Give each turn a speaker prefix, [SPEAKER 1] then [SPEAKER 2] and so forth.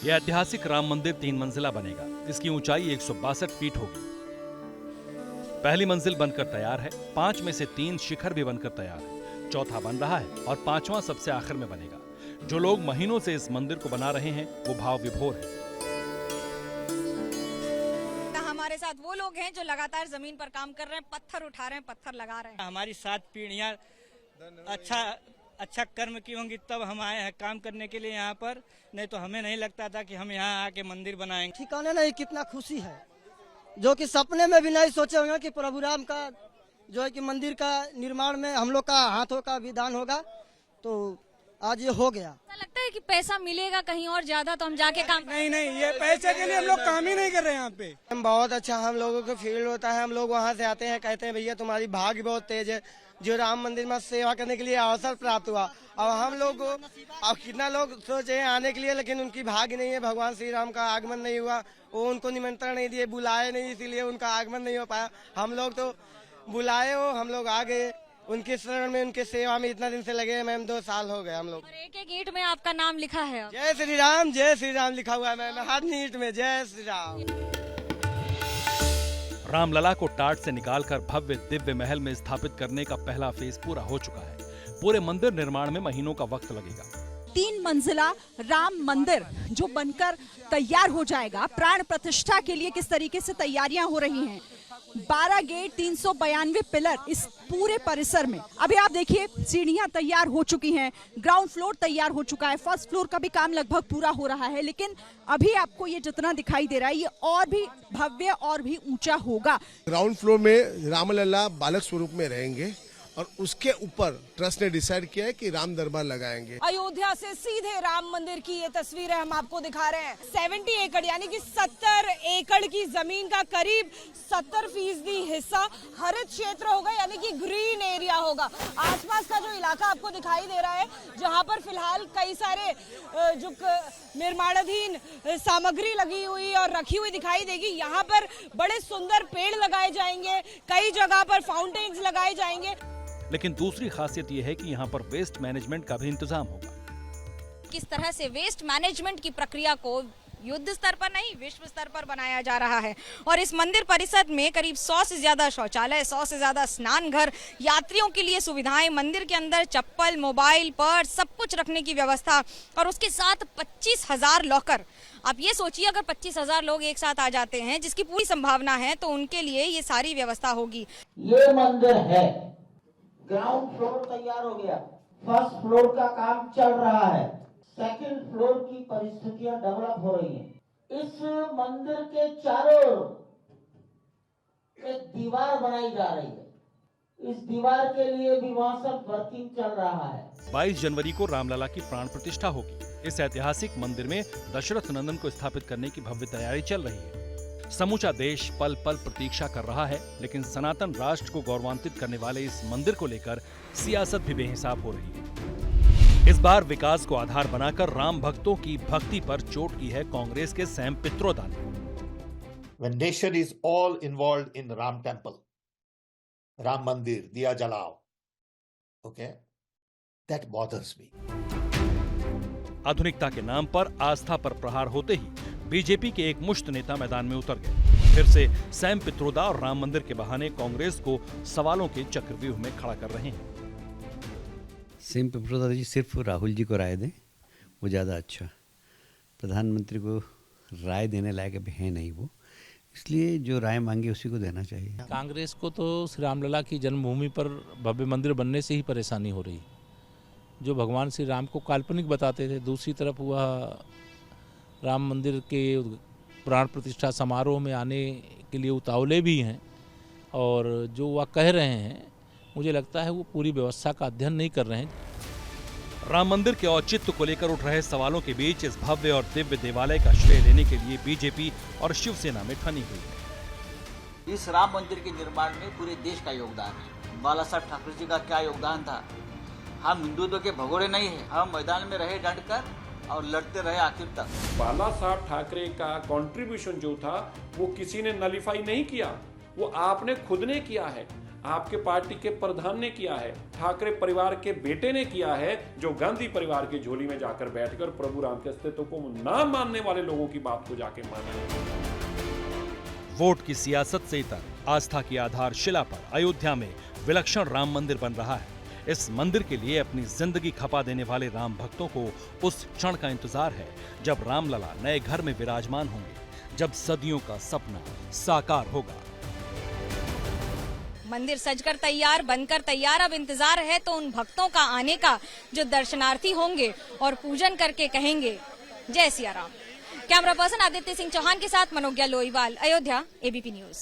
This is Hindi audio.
[SPEAKER 1] यह ऐतिहासिक राम मंदिर 3 मंजिला बनेगा। इसकी ऊंचाई 162 फीट होगी। पहली मंजिल बनकर तैयार है, 5 में से 3 शिखर भी बनकर तैयार है, चौथा बन रहा है और 5वां सबसे आखिर में बनेगा। जो लोग महीनों से इस मंदिर को बना रहे हैं वो भाव विभोर है।
[SPEAKER 2] हमारे साथ वो लोग हैं जो लगातार जमीन पर काम कर रहे हैं, पत्थर उठा रहे हैं, पत्थर लगा रहे हैं।
[SPEAKER 3] हमारी 7 पीढ़ियां अच्छा कर्म की होंगी तब हम आए हैं काम करने के लिए यहाँ पर, नहीं तो हमें नहीं लगता था कि हम यहाँ आके मंदिर बनाएंगे।
[SPEAKER 4] ठिकाने नहीं, कितना खुशी है, जो कि सपने में भी नहीं सोचे होंगे कि प्रभु राम का जो है कि मंदिर का निर्माण में हम लोग का हाथों का विधान होगा, तो आज ये हो गया।
[SPEAKER 2] ऐसा लगता है कि पैसा मिलेगा कहीं और ज्यादा तो हम जाके काम
[SPEAKER 3] नहीं, ये पैसे के लिए हम लोग काम ही नहीं कर रहे हैं यहाँ पे।
[SPEAKER 4] बहुत अच्छा हम लोगों को फील होता है। हम लोग वहाँ से आते हैं, कहते हैं भैया तुम्हारी भाग्य बहुत तेज है, जो राम मंदिर में सेवा करने के लिए अवसर प्राप्त हुआ। और हम लोग अब कितना लोग सोचे हैं आने के लिए, लेकिन उनकी भाग्य नहीं है, भगवान श्री राम का आगमन नहीं हुआ, वो उनको निमंत्रण नहीं दिए, बुलाए नहीं, इसीलिए उनका आगमन नहीं हो पाया। हम लोग तो बुलाए हो, हम लोग आ गए उनके शरण में, उनके सेवा में इतना दिन से लगे हैं मैम, 2 साल हो गए हम लोग।
[SPEAKER 2] और एक ईंट में आपका नाम लिखा है।
[SPEAKER 4] जय श्री राम लिखा हुआ है मैम, हर ईंट में जय श्री राम।
[SPEAKER 1] रामलला को टाट से निकालकर भव्य दिव्य महल में स्थापित करने का पहला फेज पूरा हो चुका है। पूरे मंदिर निर्माण में महीनों का वक्त लगेगा।
[SPEAKER 5] 3 मंजिला राम मंदिर जो बनकर तैयार हो जाएगा, प्राण प्रतिष्ठा के लिए किस तरीके से तैयारियां हो रही हैं। 12 गेट, 392 पिलर इस पूरे परिसर में। अभी आप देखिए सीढ़ियां तैयार हो चुकी हैं, ग्राउंड फ्लोर तैयार हो चुका है, फर्स्ट फ्लोर का भी काम लगभग पूरा हो रहा है। लेकिन अभी आपको ये जितना दिखाई दे रहा है ये और भी भव्य और भी ऊंचा होगा।
[SPEAKER 6] ग्राउंड फ्लोर में रामलला बालक स्वरूप में रहेंगे और उसके ऊपर ट्रस्ट ने डिसाइड किया है कि राम दरबार लगाएंगे।
[SPEAKER 7] अयोध्या से सीधे राम मंदिर की ये तस्वीरें हम आपको दिखा रहे हैं। 70 एकड़ यानी कि 70 एकड़ की जमीन का करीब 70% हिस्सा हरित क्षेत्र होगा, यानी कि ग्रीन एरिया होगा। आसपास का जो इलाका आपको दिखाई दे रहा है, जहां पर फिलहाल कई सारे जो निर्माणाधीन सामग्री लगी हुई और रखी हुई दिखाई देगी। यहाँ पर बड़े सुंदर पेड़ लगाए जाएंगे, कई जगह पर फाउंटेन्स लगाए जाएंगे।
[SPEAKER 1] लेकिन दूसरी खासियत यह है कि यहाँ पर वेस्ट मैनेजमेंट का भी इंतजाम होगा।
[SPEAKER 2] किस तरह से वेस्ट मैनेजमेंट की प्रक्रिया को युद्ध स्तर पर नहीं विश्व स्तर पर बनाया जा रहा है। और इस मंदिर परिसर में करीब 100 से ज्यादा शौचालय, 100 से ज्यादा स्नान घर, यात्रियों के लिए सुविधाएं, मंदिर के अंदर चप्पल, मोबाइल, पर्स सब कुछ रखने की व्यवस्था, और उसके साथ 25,000 लॉकर। आप ये सोचिए अगर 25,000 लोग एक साथ आ जाते हैं, जिसकी पूरी संभावना है, तो उनके लिए ये सारी व्यवस्था होगी।
[SPEAKER 8] ये मंदिर है, ग्राउंड फ्लोर तैयार हो गया, फर्स्ट फ्लोर का काम चल रहा है, सेकंड फ्लोर की परिस्थितियां डेवलप हो रही हैं। इस मंदिर के चारों ओर एक दीवार बनाई जा रही है, इस दीवार के लिए भी वहां सब वर्किंग चल रहा है।
[SPEAKER 1] 22 जनवरी को रामलला की प्राण प्रतिष्ठा होगी। इस ऐतिहासिक मंदिर में दशरथ नंदन को स्थापित करने की भव्य तैयारी चल रही है। समूचा देश पल पल प्रतीक्षा कर रहा है, लेकिन सनातन राष्ट्र को गौरवान्वित करने वाले इस मंदिर को लेकर सियासत भी बेहिसाब हो रही है। इस बार विकास को आधार बनाकर राम भक्तों की भक्ति पर चोट की है कांग्रेस के सैम पित्रोदा ने।
[SPEAKER 9] When nation is all involved in Ram temple, Ram Mandir, दिया जलाओ, okay, that bothers me.
[SPEAKER 1] आधुनिकता के नाम पर आस्था पर प्रहार होते ही बीजेपी के एक मुश्त नेता मैदान में उतर गए। फिर से सैम पित्रोदा और राम मंदिर के बहाने कांग्रेस को सवालों के चक्रव्यूह में खड़ा कर रहे हैं।
[SPEAKER 10] सैम पित्रोदा जी सिर्फ राहुल जी को राय दें, वो ज़्यादा अच्छा। प्रधानमंत्री को राय देने लायक अभी है नहीं वो, इसलिए जो राय मांगे उसी को देना चाहिए।
[SPEAKER 11] कांग्रेस को तो श्री रामलला की जन्मभूमि पर भव्य मंदिर बनने से ही परेशानी हो रही, जो भगवान श्री राम को काल्पनिक बताते थे। दूसरी तरफ वह राम मंदिर के प्राण प्रतिष्ठा समारोह में आने के लिए उतावले भी हैं, और जो वह कह रहे हैं मुझे लगता है वो पूरी व्यवस्था का अध्ययन नहीं कर रहे हैं।
[SPEAKER 1] राम मंदिर के औचित्य को लेकर उठ रहे सवालों के बीच इस भव्य और दिव्य देवालय का श्रेय लेने के लिए बीजेपी और शिवसेना में ठनी हुई है।
[SPEAKER 12] इस राम मंदिर के निर्माण में पूरे देश का योगदान है। बाला साहब ठाकरे जी का क्या योगदान था। हम हिंदुत्व के भगोड़े नहीं है, हम मैदान में रहे डट कर और लड़ते रहे आखिर तक।
[SPEAKER 13] बाला साहब ठाकरे का कंट्रीब्यूशन जो था वो किसी ने नलीफाई नहीं किया, वो आपने खुद ने किया है। आपके पार्टी के प्रधान ने किया है, ठाकरे परिवार के बेटे ने किया है, जो गांधी परिवार की झोली में जाकर बैठकर प्रभु राम के अस्तित्व को ना मानने वाले लोगों की बात को जाके माना।
[SPEAKER 1] वोट की सियासत से इतर आस्था की आधारशिला पर अयोध्या में विलक्षण राम मंदिर बन रहा है। इस मंदिर के लिए अपनी जिंदगी खपा देने वाले राम भक्तों को उस क्षण का इंतजार है जब रामलला नए घर में विराजमान होंगे, जब सदियों का सपना साकार होगा।
[SPEAKER 2] मंदिर सजकर तैयार, बनकर तैयार, अब इंतजार है तो उन भक्तों का आने का जो दर्शनार्थी होंगे और पूजन करके कहेंगे जय सिया राम। कैमरा पर्सन आदित्य सिंह चौहान के साथ मनोज्ञा लोईवाल, अयोध्या, एबीपी न्यूज।